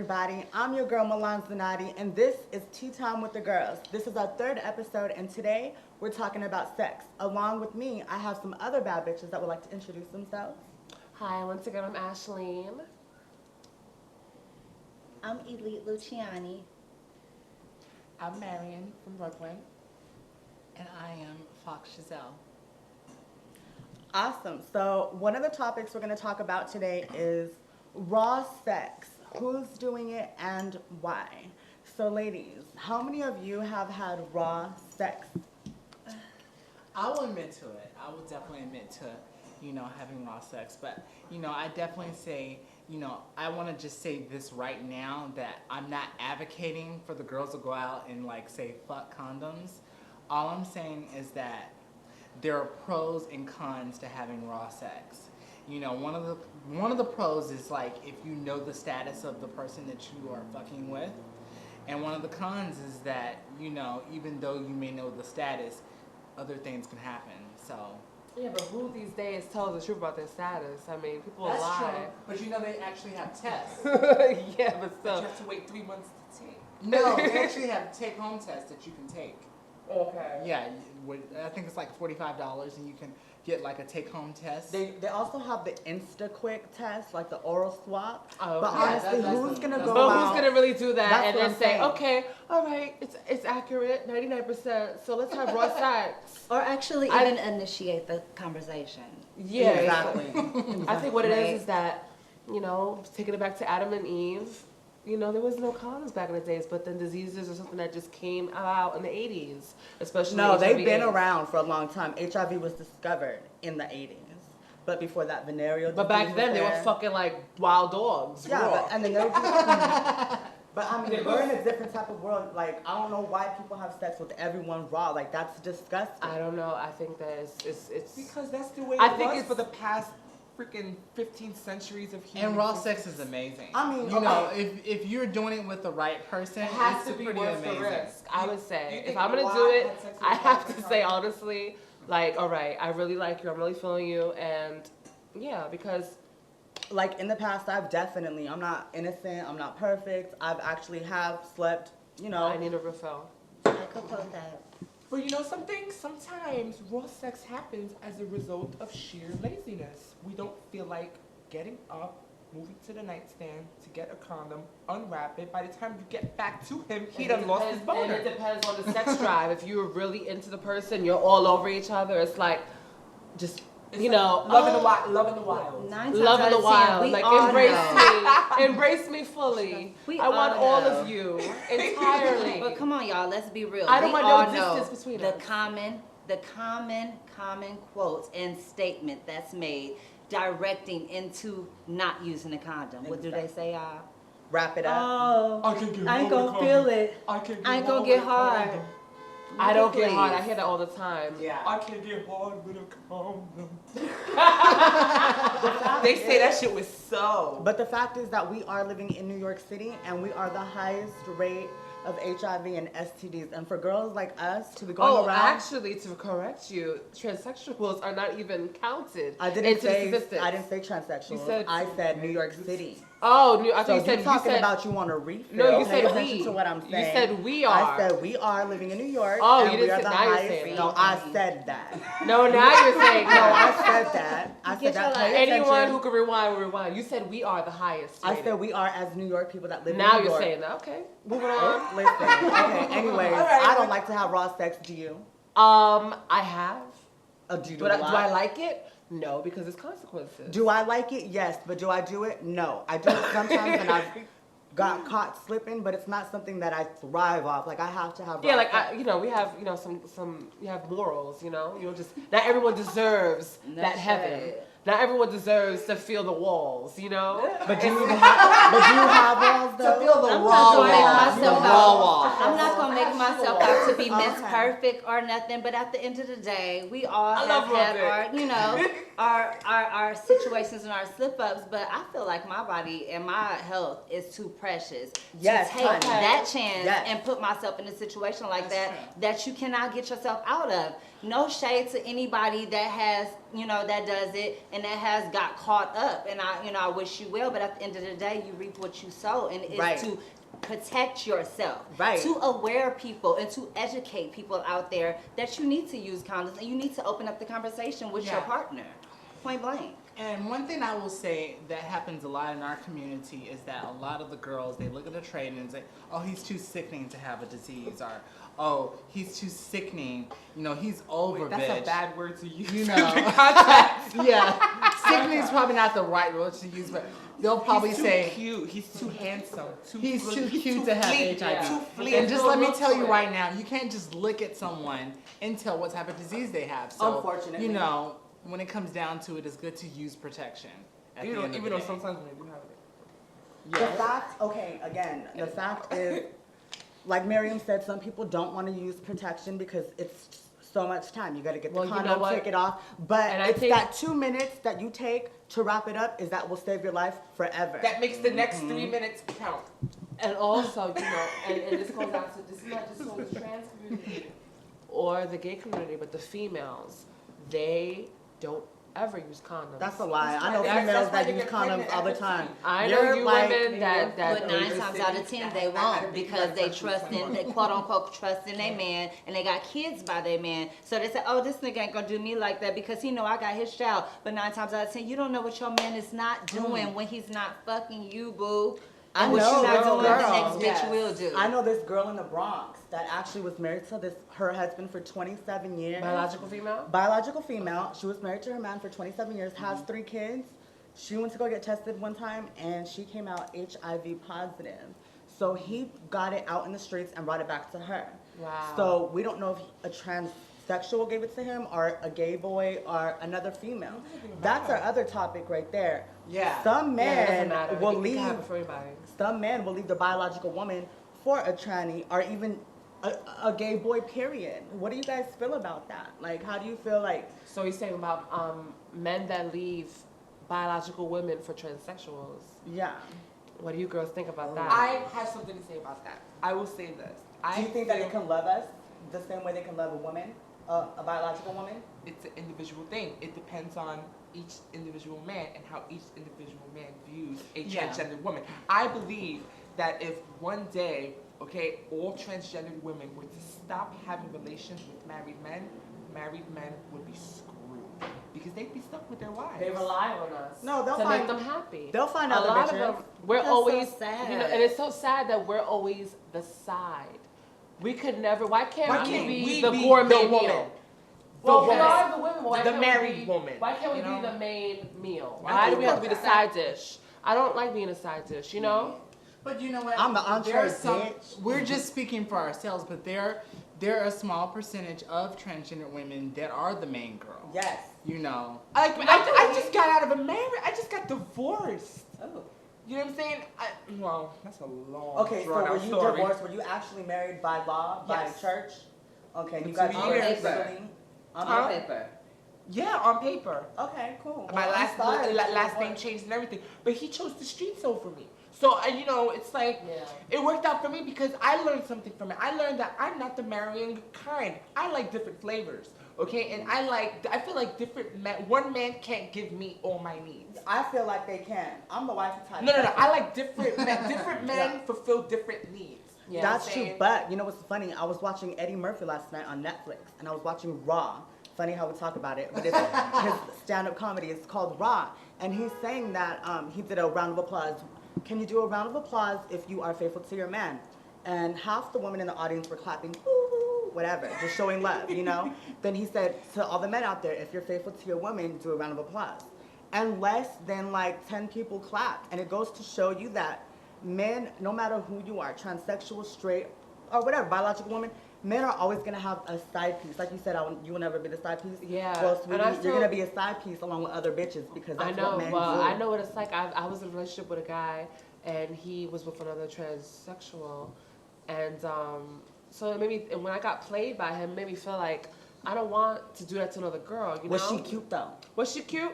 everybody. I'm your girl, Milan Zanati, and this is Tea Time with the Girls. This is our third episode, and today we're talking about sex. Along with me, I have some other bad bitches that would like to introduce themselves. Hi, once again, I'm Ashleen. I'm Elite Luciani. I'm Marion from Brooklyn. And I am Foxxjazell. Awesome. So one of the topics we're going to talk about today is raw sex. Who's doing it and why? So ladies, how many of you have had raw sex? I will admit to it. I will definitely admit to, having raw sex. But, I definitely say, I want to just say this right now that I'm not advocating for the girls to go out and say fuck condoms. All I'm saying is that there are pros and cons to having raw sex. One of the pros is if you know the status of the person that you are fucking with, and one of the cons is that even though you may know the status, other things can happen. So Yeah, but who these days tells the truth about their status? I mean, people that's lie. true. But they actually have tests. Yeah, but That still. you have to wait 3 months to take. No, they actually have take-home tests that you can take. Okay. Yeah, I think it's $45, and you can get a take-home test. They also have the InstaQuick test, like the oral swab. Oh, But okay. honestly, Yeah, who's going to that's- go But out? who's gonna really do that That's and what then I'm say, saying. okay, all right, it's accurate, 99%. So let's have raw sex. Or actually even initiate the conversation. Yeah, Exactly. I think what it Right. is that, taking it back to Adam and Eve, there was no condoms back in the days, but then diseases or something that just came out in the 80s, especially No, they've HIV been AIDS. around for a long time. HIV was discovered in the 80s. But before that, venereal But disease back then was they were there. fucking like wild dogs. Yeah, raw. and then they were But I mean, we're in a different type of world. I don't know why people have sex with everyone raw. That's disgusting. I don't know. I think that it's Because that's the way I it think was it's- for the past freaking 15 centuries of human And raw existence. sex is amazing. I mean, if you're doing it with the right person, It has it's to be pretty worth amazing. the risk. I would You say if think I'm gonna Lot do it, had sex with I a have black to guy? say honestly, all right, I really like you. I'm really feeling you, and yeah, because in the past, I'm not innocent. I'm not perfect. I've actually have slept, I need a refill. I could quote that. But something? Sometimes raw sex happens as a result of sheer laziness. We don't feel like getting up, moving to the nightstand to get a condom, unwrap it. By the time you get back to him, he done lost his And boner. it depends on the sex drive. If you're really into the person, you're all over each other. It's just Loving the wild. Loving the wild. 9 times love in out the of 10, wild. we Like all embrace know. me, embrace me fully. We I want all all know. of you entirely. But come on, y'all, let's be real. I don't We want all no know distance between the us. common quotes and statement that's made directing into not using a condom. What do they say, y'all? wrap it up. Oh, I can get I ain't hard gonna with a feel condom. it. I can I ain't hard gonna get with a hard. condom. I don't get hard. I Please. hear that all the time. Yeah. I can get hard with a condom. They They say that shit was so. But the fact is that we are living in New York City, and we are the highest rate of HIV and STDs. And for girls like us to be going around, Actually, to correct you, transsexuals are not even counted I didn't into the say statistics. transsexual. You said- I said New York City. Oh, I So thought you said you're talking you said, about you want to refill. No, you Pay said attention we. to what I'm You saying. said we I are. said we are living in New York. Oh, and you we didn't are say- the now you're highest. saying No, it. I said that. No, now you're saying No, I that. said that. I Get said that. your Pay Anyone attention. who can rewind will rewind. You said we are the highest. I rated. said we are as New York people that live Now in New you're York. saying that. Okay, moving on. Listen. Okay. Anyways, right. I don't like to have raw sex. Do you? I have. Do you do But a do lot? I like it? No, because it's consequences. Do I like it? Yes. But do I do it? No. I do it sometimes, and I've got caught slipping, but it's not something that I thrive off. I have to have. Yeah, raw sex. we have, some, you have morals, you don't just, not everyone deserves No that heaven. shade. Not everyone deserves to feel the walls, But do you have walls though? To feel the I'm raw not gonna make wall. myself The out. raw wall. I'm not gonna make myself out to be Miss Okay. Perfect or nothing, but at the end of the day, we all I have love had Robert. our situations and our slip ups. But I feel like my body and my health is too precious Yes, to take honey. that chance Yes. and put myself in a situation like That's that you cannot get yourself out of. no shade to anybody that has, that does it and that has got caught up. And I wish you well, but at the end of the day, you reap what you sow, and it's Right. to protect yourself, Right. to aware people and to educate people out there that you need to use condoms and you need to open up the conversation with your Yeah. partner, point blank. And one thing I will say that happens a lot in our community is that a lot of the girls, they look at a trade and say, oh, he's too sickening to have a disease, or oh, he's too sickening, he's over, That's bitch. a bad word to use. You know. Yeah. Sickening is probably not the right word to use, but they'll probably He's too say cute. He's too handsome. he's too cute to have fleet, HIV. Too fleet. And just let me tell you it. right now, you can't just look at someone and tell what type of disease they have. So, Unfortunately. when it comes down to it, it's good to use protection. At the end of Even the though day. sometimes when you do have it. The fact, okay, again, the fact is, like Miriam said, some people don't want to use protection because it's so much time. You got to get the Well, you know condom, what? take it off. But And I it's think- that 2 minutes that you take to wrap it up is that will save your life forever. That makes the next 3 minutes count. And also, and this goes out to, this is not just for the trans community or the gay community, but the females, they don't ever use condoms. That's a lie. I know That's females why that they use get condoms pregnant all the at time. 15. I know You're you like- women that But 9 times out of 10 they won't, because they trust in, they quote unquote trust in their man, and they got kids by their man. So they say, oh, this nigga ain't gonna do me like that because he know I got his child. But 9 times out of 10, you don't know what your man is not doing when he's not fucking you, boo. I And what know, you not girl. doing, the next bitch Yes. will do. I know this girl in the Bronx that actually was married to her husband for 27 years. biological female. Biological female. She was married to her man for 27 years, has 3 kids. She went to go get tested one time and she came out HIV positive. So he got it out in the streets and brought it back to her. Wow. So we don't know if a transsexual gave it to him or a gay boy or another female. That's our other topic right there. Yeah. Some Yeah, it doesn't men matter. will It can leave. happen for everybody. Some men will leave their biological woman for a tranny or even a gay boy, period. What do you guys feel about that? Like, how do you feel like, So he's saying about men that leave biological women for transsexuals. yeah. What do you girls think about that? I have something to say about that. I will say this. Do you think that it can love us the same way they can love a woman, a biological woman? It's an individual thing. It depends on each individual man and how each individual man views a Yeah. transgender woman. I believe that if one day, okay, all transgendered women were to stop having relations with married men would be screwed because they'd be stuck with their wives. They rely on us. No, they'll to find- make them happy. they'll find a other lot bitches. of them. We're That's so always sad. and it's so sad that we're always the side. We could never. Why can't Why we can't be we the be gourmet the woman? meal? The Well, we woman. are the women. Why The can't we married be- woman, Why can't we you know? be the main meal? Why Why do can't we we have to be the put side dish? I don't like being a side dish. You know. But you know what? I'm the entree, There's bitch. We're just speaking for ourselves, but there are a small percentage of transgender women that are the main girl. Yes. I just got out of a marriage. I just got divorced. Oh. You know what I'm saying? Well, that's a long. Okay, so drawn were out you story. divorced? Were you actually married by law, by Yes. church? Okay, For you got 2 divorced years. legally? On Huh? paper. Yeah, on paper. Okay, cool. My Well, I'm last sorry that you last name divorced. changed and everything, but he chose the streets over me. So it's like Yeah. it worked out for me because I learned something from it. I learned that I'm not the marrying kind. I like different flavors, okay? And I feel like different men. One man can't give me all my needs. I feel like they can. I'm the wifey type. No. I like different men. Different men Yeah. fulfill different needs. Yeah. That's I'm true, saying? but you know what's funny? I was watching Eddie Murphy last night on Netflix, and I was watching Raw. Funny how we talk about it, but it's his stand-up comedy. It's called Raw, and he's saying that he did a round of applause. Can you do a round of applause if you are faithful to your man? And half the women in the audience were clapping, woo, whatever, just showing love, you know? Then he said to all the men out there, if you're faithful to your woman, do a round of applause. And less than like 10 people clapped, and it goes to show you that men, no matter who you are, transsexual, straight, or whatever, biological woman, men are always gonna have a side piece. Like you said, you will never be the side piece. Yeah, Well, and sweetie, I you're feel- gonna be a side piece along with other bitches because I that's know. what men Well, do. I know what it's like. I was in a relationship with a guy, and he was with another transsexual, and so it made me. And when I got played by him, it made me feel like I don't want to do that to another girl. You know? Was she cute though? Was she cute?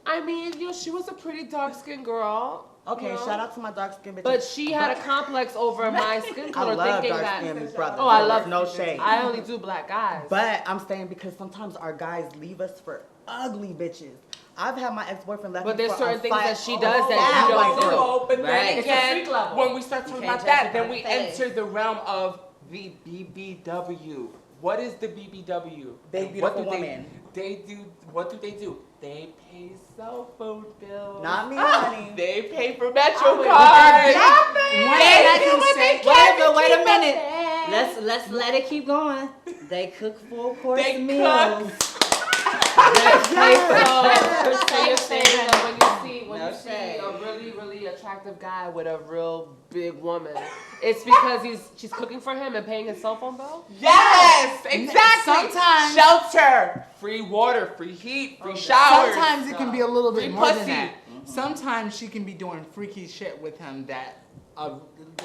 I mean, she was a pretty dark-skinned girl. Okay, you know? shout out to my dark skin bitches. But she had a complex over my skin I color, love thinking dark that. skin brothers. Oh, I love no shade. I only do black guys. But I'm saying because sometimes our guys leave us for ugly bitches. I've had my ex-boyfriend left But me there's for certain a things fight- that she oh, does that fat you white don't do. girl. But then Right. It's a again, freak level. when we start talking can't about judge that, it then by we the face. enter the realm of the BBW. What is the BBW? Big, And what beautiful do woman. They do. What do they do? They pay cell phone bills. Not me, honey. They pay for Metro I cards. Wait a minute. Let's let it keep going. They cook full course They meals. So you're saying that when No you see shade. a really, really attractive guy with a real big woman, it's because she's cooking for him and paying his cell phone bill? Yes, exactly. Sometimes- Shelter, free water, free heat, free showers. Sometimes it can be a little bit Free more than pussy. that. Sometimes she can be doing freaky shit with him that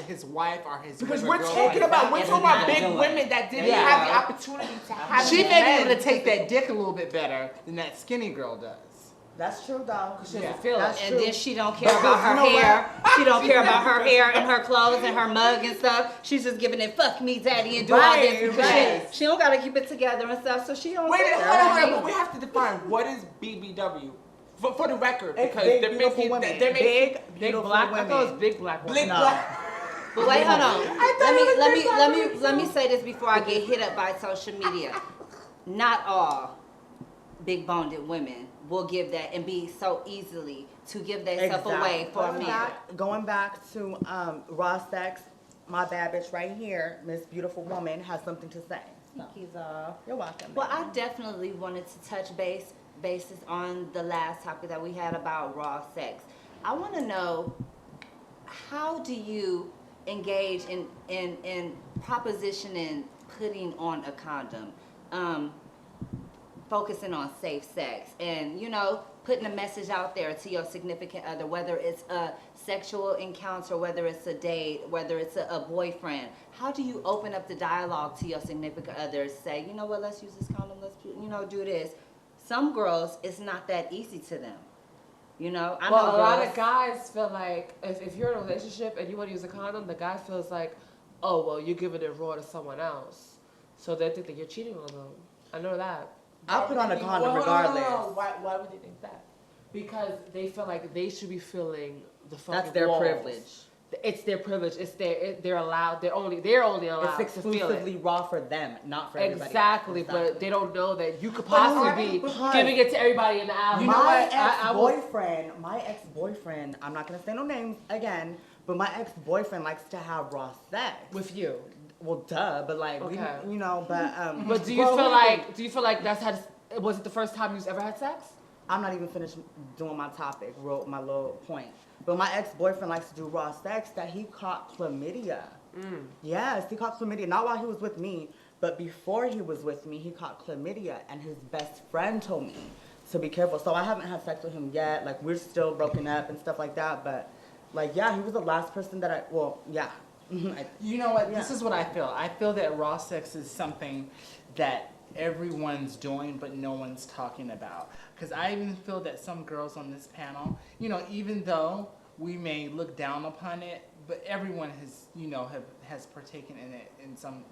his wife or his Because whatever we're girlfriend talking about It's big not women that didn't Yeah. have the opportunity to have. She these may men. be able to take that dick a little bit better than that skinny girl does. That's true, though. She Yeah. doesn't feel That's it. And true. then she don't care But about you her know what? hair. She don't care about her hair and her clothes and her mug and stuff. She's just giving it fuck me daddy and do all Right, this right. shit. She don't gotta keep it together and stuff, so she don't Wait, care. hold on, but we have to define what is BBW for the record It's because big, they're beautiful making women. they're making Big, Big beautiful black. I women. thought it was big black women. big No. black. But wait, hold on. Let me say this before I get hit up by social media. Not all big boned women will give that and be so easily to give themselves away for a man. Going back to raw sex, my bad bitch right here, Miss Beautiful Woman, has something to say. So, you're welcome. Well, I definitely wanted to touch bases on the last topic that we had about raw sex. I want to know, how do you engage in propositioning putting on a condom, focusing on safe sex, and putting a message out there to your significant other, whether it's a sexual encounter, whether it's a date, whether it's a boyfriend. How do you open up the dialogue to your significant other? Say, you know what, let's use this condom, let's do this. Some girls, it's not that easy to them. I know A lot girls- of guys feel like if you're in a relationship and you want to use a condom, the guy feels like, oh, well, you're giving it raw to someone else. So they think that you're cheating on them. I know that. I'll put on a condom Well, hold on, regardless. hold on. Why would they think that? Because they feel like they should be feeling the fucking That's their walls. privilege. It's their privilege. They're allowed. They're only allowed It's to feel it. exclusively raw for them, not for everybody. Exactly, but they don't know that you could possibly be because- giving it to everybody in the alley. My I will- ex-boyfriend, I'm not gonna say no names again, but my ex-boyfriend likes to have raw sex. with you. Well, duh, but like, Okay. but Do you feel like that's had? Was it the first time you've ever had sex? I'm not even finished doing my topic, my little point. But my ex-boyfriend likes to do raw sex that he caught chlamydia. Yes, he caught chlamydia. Not while he was with me, but before he was with me, he caught chlamydia. And his best friend told me to be careful. So I haven't had sex with him yet. Like, we're still broken up and stuff like that. But, like, yeah, he was the last person that yeah. You know what? This Yeah. is what I feel. I feel that raw sex is something that everyone's doing, but no one's talking about. Because I even feel that some girls on this panel, even though we may look down upon it, but everyone has, has partaken in it in some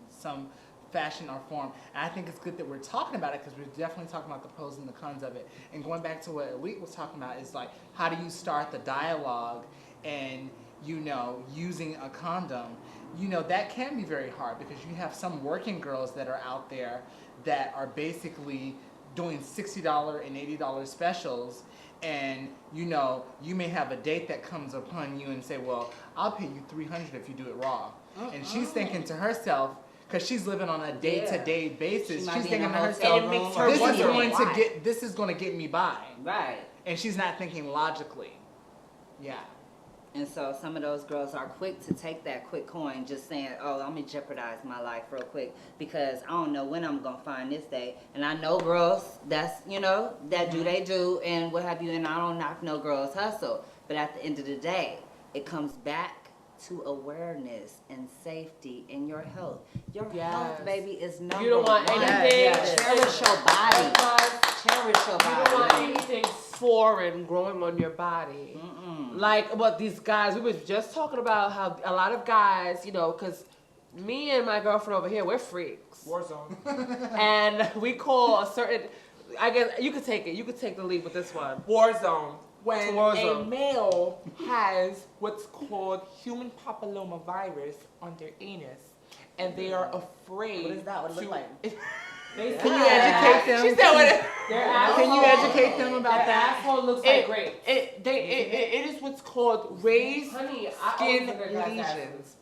fashion or form. And I think it's good that we're talking about it because we're definitely talking about the pros and the cons of it. And going back to what Elite was talking about is like, how do you start the dialogue and using a condom, that can be very hard because you have some working girls that are out there that are basically doing $60 and $80 specials, and you may have a date that comes upon you and say, well, I'll pay you $300 if you do it raw. And she's thinking to herself, because she's living on a day-to-day basis, She might she's be in thinking a to hotel herself, room this or is wondering going why. to get me by. Right. And she's not thinking logically. Yeah. And so some of those girls are quick to take that quick coin, just saying, oh, I'm going to jeopardize my life real quick because I don't know when I'm going to find this day. And I know girls that do they do and what have you, and I don't knock no girls hustle. But at the end of the day, it comes back to awareness and safety and your health. Your health, baby, is number You don't want one. anything. Yes. Cherish your body. cherish your You don't want body. anything foreign growing on your body. Like what these guys, we were just talking about how a lot of guys, you know, because me and my girlfriend over here, we're freaks. Warzone. And we call a certain, I guess you could take it. You could take the lead with this one. Warzone. When Warzone. a male has what's called human papillomavirus on their anus, and they are afraid. What is that? What does it look like? Can you educate them? She said what? Can you educate them about Their that? asshole looks like grape. It is what's called raised Honey, I skin always look at guys' lesions.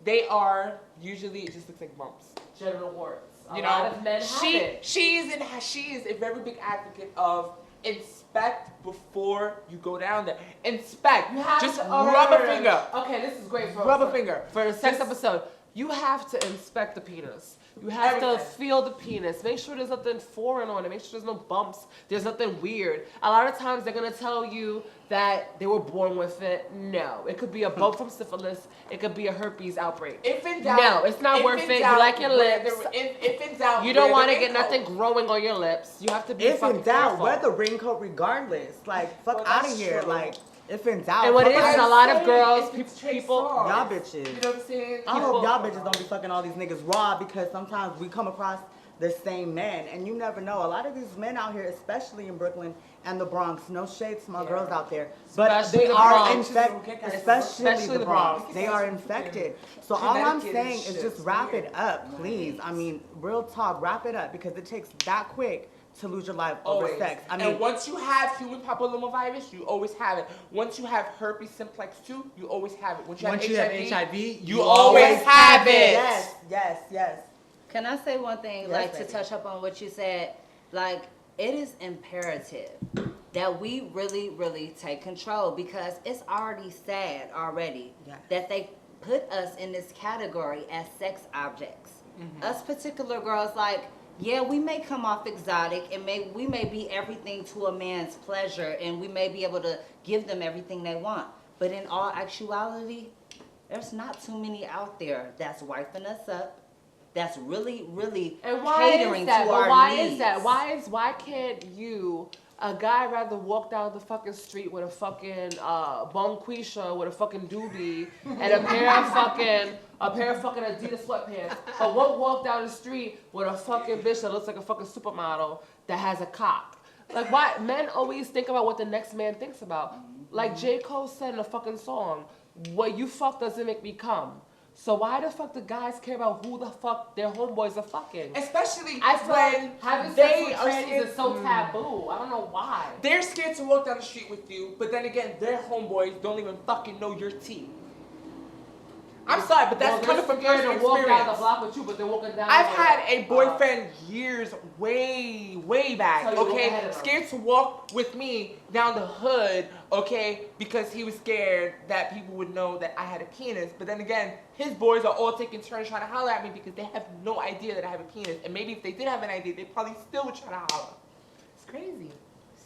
They are usually, it just looks like bumps. Genital warts. A You lot know, of men have it. she is a very big advocate of inspect before you go down there. Inspect. You have Just to rub a finger. Okay, this is great for Rub a finger. For a sex Just- episode. You have to inspect the penis. You have to Everything. feel the penis. Make sure there's nothing foreign on it. Make sure there's no bumps. There's nothing weird. A lot of times they're gonna tell you that they were born with it. No, it could be a bump from syphilis. It could be a herpes outbreak. If in doubt, No, it's not if worth in it. You doubt, like your wear lips. If in doubt, You don't wear want the to get raincoat. nothing growing on your lips. You have to be If fucking in doubt, careful. wear the raincoat regardless. Like, fuck Well, out that's of here. true. Like, if in doubt, And what it fuck is, out a of lot of saying girls, if it's people, Trey Songz, y'all bitches. You know what I'm saying? I hope y'all bitches don't be fucking all these niggas raw because sometimes we come across the same men and you never know. A lot of these men out here, especially in Brooklyn and the Bronx, no shade to my girls out there, but Especially they the are Bronx. infected, especially the Bronx. They are Connecticut infected. So all I'm is saying is shit. just wrap it up, please. I mean, real talk, wrap it up because it takes that quick to lose your life over Always. sex. I and mean, once you have human papillomavirus, you always have it. Once you have herpes simplex 2, you always have it. Once you Once you have have HIV, HIV, you always have it. yes, yes, yes. Can I say one thing, Yes, like to baby. touch up on what you said? Like, it is imperative that we really, really take control because it's already sad already Yes. that they put us in this category as sex objects. Us particular girls, like, yeah, we may come off exotic and we may be everything to a man's pleasure and we may be able to give them everything they want. But in all actuality, there's not too many out there that's wiping us up, that's really, really And why catering is that? to But our why needs. is that? Why can't you, a guy, rather walk down the fucking street with a fucking bonquisha with a fucking doobie and a pair of fucking Adidas sweatpants, but won't walk down the street with a fucking bitch that looks like a fucking supermodel that has a cock? Like, why men always think about what the next man thinks about? Like J. Cole said in a fucking song, "What you fuck doesn't make me come." So why the fuck do guys care about who the fuck their homeboys are fucking? Especially I feel when like having they sex with are trannies scared. is so taboo. I don't know why. They're scared to walk down the street with you, but then again, their homeboys don't even fucking know your teeth. I'm sorry, but that's coming from scared personal to walk down the experience. block with you, but they're walking down. I've with, had a boyfriend years, way back, So you walk ahead okay, of him. scared to walk with me down the hood, okay, because he was scared that people would know that I had a penis. But then again, his boys are all taking turns trying to holler at me because they have no idea that I have a penis. And maybe if they did have an idea, they probably still would try to holler. It's crazy.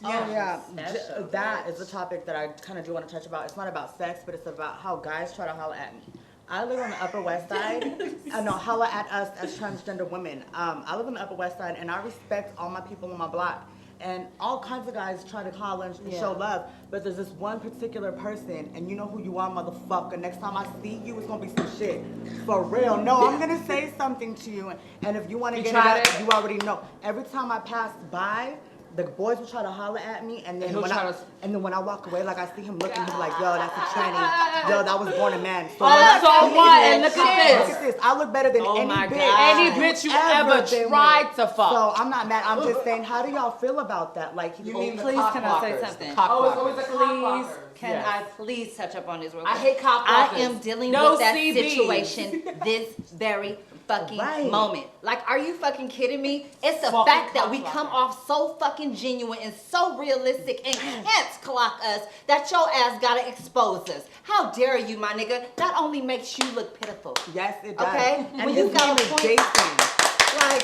Oh yeah, Special. that is a topic that I kind of do want to touch about. It's not about sex, but it's about how guys try to holler at me. I live on the Upper West Side. No, holler at us as transgender women. I live on the Upper West Side, and I respect all my people on my block. And all kinds of guys try to holler and show love, but there's this one particular person, and you know who you are, motherfucker. Next time I see you, it's gonna be some shit. For real. No, I'm gonna say something to you, and if you want to get it tried up, it? you already know. Every time I pass by, the boys will try to holler at me, and then he'll when try I to- when I walk away, like I see him looking, he's like, "Yo, that's a tranny. Yo, that was born a man." So, Oh, so he what? is- And look at Look this. at this. I look better than Oh any my bitch. God. Any bitch you ever been tried with. to fuck. So I'm not mad. I'm just saying, how do y'all feel about that? Like, You mean the Please, cock can I say blockers, something? the cock Oh, it's blockers. always the cock Please, blockers. can Yes. I please touch up on this real I quick? hate cock I blockers. am dealing No with that CBs. situation this very fucking Right. moment. Like, are you fucking kidding me? It's the Fucking fact that cock we blocker. come off so fucking genuine and so realistic and can't clock us that your ass gotta expose us. How dare you, my nigga? That only makes you look pitiful. yes, it does. Okay? And When his you got name a is point- Jason. Like,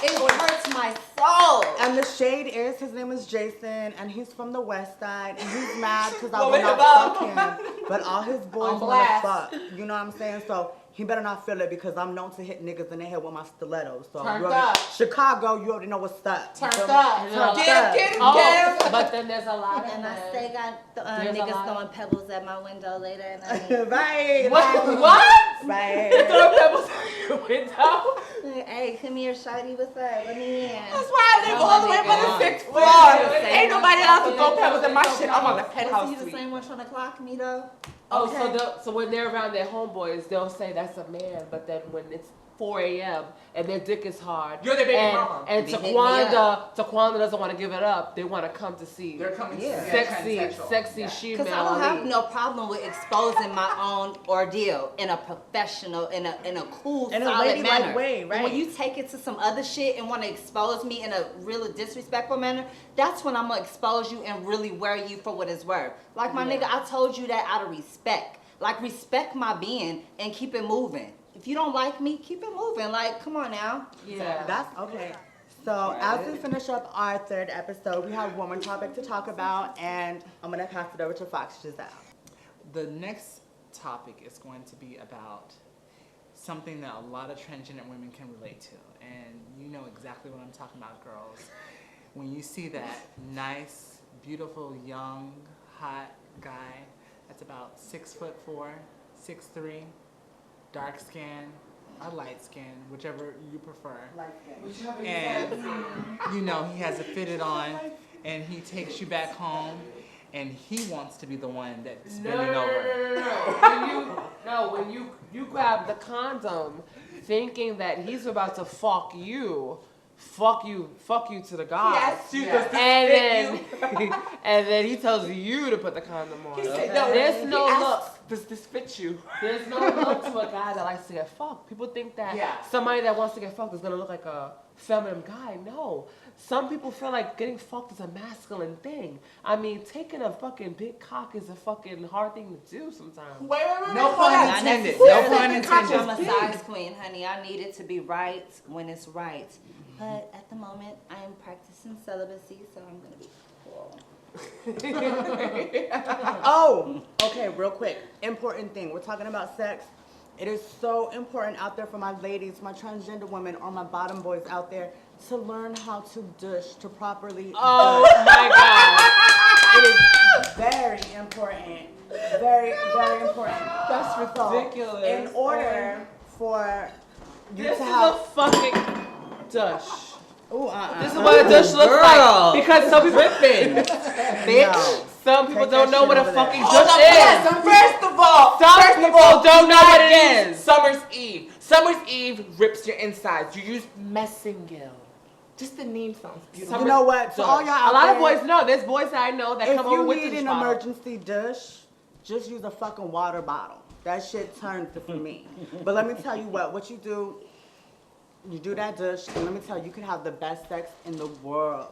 it hurts my soul. And the shade is, his name is Jason, and he's from the West Side, and he's mad because I Well, will we not above. fuck him. But all his boys On want to blast. fuck. You know what I'm saying? So he better not feel it because I'm known to hit niggas in the head with my stilettos. So Turned you already, up. Chicago, you already know what's up. Turned You feel me? up. Turned Get him, up. get him. But then there's a lot of And I men. still got There's a niggas lot. throwing pebbles at my window later at night. Right. What? Right. Throw pebbles out your window. Hey, come here, shawty, what's up? Let me in. That's why I live all the way up on the 6th floor. Wait, Ain't nobody allowed to throw pebbles in my shit. I'm on the Was penthouse he the suite. same one trying to clock me though? Oh, Okay. so when they're around their homeboys, they'll say that's a man, but then when it's 4 a.m. and their dick is hard, You're their baby and, mama. and They hit me up. Taquanda doesn't want to give it up. They want to come to see They're coming to Yeah. see sexy Yeah. she Because I don't have no problem with exposing my own ordeal in a professional, in a cool, In a solid ladylike manner. way, But right. when you take it to some other shit and want to expose me in a really disrespectful manner, that's when I'm gonna expose you and really wear you for what it's worth. Like my nigga, I told you that out of respect. Like respect my being and keep it moving. If you don't like me, keep it moving. Like, come on now. Yeah. That's okay. So as we finish up our third episode, we have one more topic to talk about, and I'm gonna pass it over to Foxxjazell. The next topic is going to be about something that a lot of transgender women can relate to. And you know exactly what I'm talking about, girls. When you see that nice, beautiful, young, hot guy that's about 6'4", 6'3", dark skin or light skin, whichever you prefer. And you know he has it fitted on, and he takes you back home, and he wants to be the one that's bending over. When you grab the condom, thinking that he's about to fuck you to the gods. Yes, you does this And fit then, you? and then he tells you to put the condom on. He said, no, There's no he asked, look. Does this fit you? There's no look to a guy that likes to get fucked. People think that Yeah. somebody that wants to get fucked is gonna look like a feminine guy. No. Some people feel like getting fucked is a masculine thing. I mean, taking a fucking big cock is a fucking hard thing to do sometimes. Wait. No hold pun on. Not intended. necessarily No pun because intended. I'm a size queen, honey. I need it to be right when it's right. But at the moment, I am practicing celibacy, so I'm gonna be cool. Oh, okay, real quick. Important thing. We're talking about sex. It is so important out there for my ladies, my transgender women, or my bottom boys out there to learn how to dish, to properly Oh dish. my god. It is very important. Very, very important. That's So, ridiculous. in order for you This to is have... a fucking dush. Ooh, This is what a dush looks Girl. like. Because some people, bitch. some people Take don't that know shit what a over there. fucking Hold dush up, is. yes, first of all, Some people don't know what it is. Summer's Eve. Summer's Eve rips your insides. You use messingill. Just the name sounds beautiful. You know what? So all y'all out A lot of there, boys know. There's boys that I know that if come over you with need this an bottle. emergency dish, just use a fucking water bottle. That shit turns it for me. But let me tell you what you do, you do that dish, and let me tell you, you can have the best sex in the world.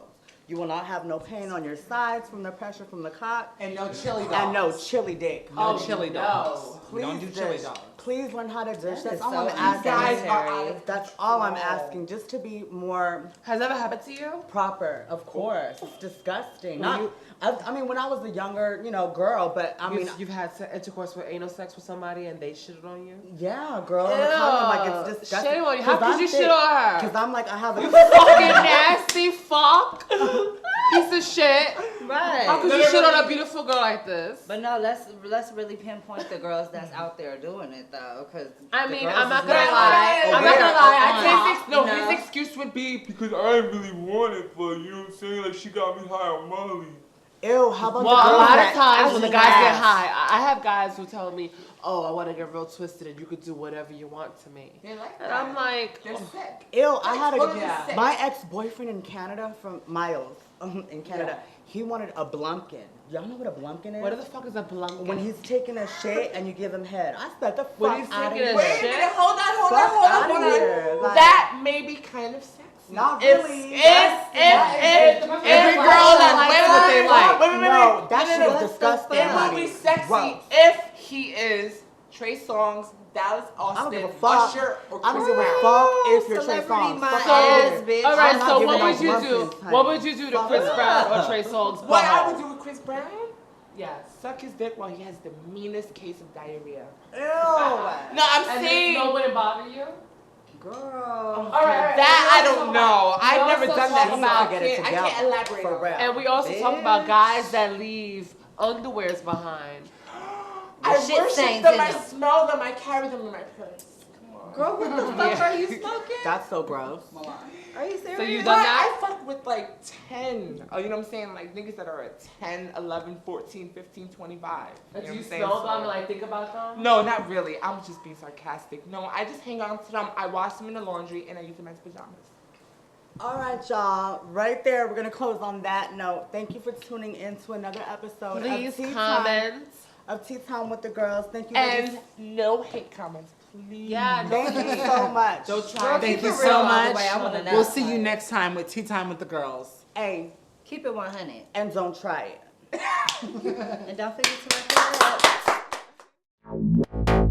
You will not have no pain on your sides from the pressure from the cock, And no chili dogs. and no chili dick. No chili dogs. We Please don't do chili dish. dogs. Please learn how to dish. That That's is all so I'm You guys asking. are out of That's all I'm control. asking, just to be more Has that ever happened to you? proper, of course. It's disgusting. When Not, you- I mean, when I was a younger, girl, but I mean, You've had intercourse with anal sex with somebody and they shitted on you? yeah, girl, on the condom, like it's disgusting. Shame on you. How could you shit on her? Because I'm like, I have a Fucking nasty fuck. Piece of shit. Right. How could you shit on a beautiful girl like this? But no, let's really pinpoint the girls that's out there doing it though, because I mean, I'm not gonna not lie. aware I'm not gonna lie. of I it. take No, You know? his excuse would be because I didn't really want it, but you know what I'm saying? Like she got me high on Molly. Ew, how about Well, the a girls lot that of times when the guys get ass? high, I have guys who tell me, "Oh, I want to get real twisted, and you could do whatever you want to me." They like And that. I'm like, They're oh, sick. Ew, I had totally sick. my ex-boyfriend in Canada, from Miles, in Canada, he wanted a blumpkin. Y'all know what a blumpkin is? "What the fuck is a blumpkin?" When he's taking a shit and you give him head. I said, the When fuck he's out of taking a here. Wait a shit? minute, hold on. Fuck outta here, like- That may be kind of sexy. Not If really. every Every girl that like likes what they like. No, that shit no, is that's disgusting, It honey. will be sexy Gross. if he is Trey Songz, Dallas I don't Austin, give a fuck. Usher, or I don't Chris give a Brown. fuck if you're Trey Celebrity Songz. my Fuck ass, outta here. bitch. All right, I'm not so giving what no would you do? blumpkins, honey. What would you do to Fuck Chris no. Brown or Trey Songz? What I butthole? would do with Chris Brown? Yes. Suck his dick while he has the meanest case of diarrhea. Ew. No, I'm And saying. no wouldn't bother you? Girl. All right. That I don't know. I've We never also done talk that. about- I can't elaborate. For on real. that. And we also talk about guys that leave underwears behind. I shit worship stains them. in I them. smell them. I carry them in my purse. Come on. Girl, what the fuck are you smoking? That's so gross. Milan. Are you serious? So you But done that? I fuck with like 10. Oh, you know what I'm saying? Like niggas that are at 10, 11, 14, 15, 25. Do know you what I'm saying? smell So- them and like think about them? No, not really. I'm just being sarcastic. No, I just hang on to them. I wash them in the laundry and I use them as pajamas. All right, y'all. Right there, we're gonna close on that note. Thank you for tuning in to another episode Please of Tea comment. of Tea Time with the Girls. Thank you. And ladies. no hate comments, please. Yeah, no Thank you so much. Don't try. Thank keep you it so real all the much. way. I wanna know. We'll see you next time with Tea Time with the Girls. Hey, Keep it 100. and don't try it. And don't forget to wrap it up.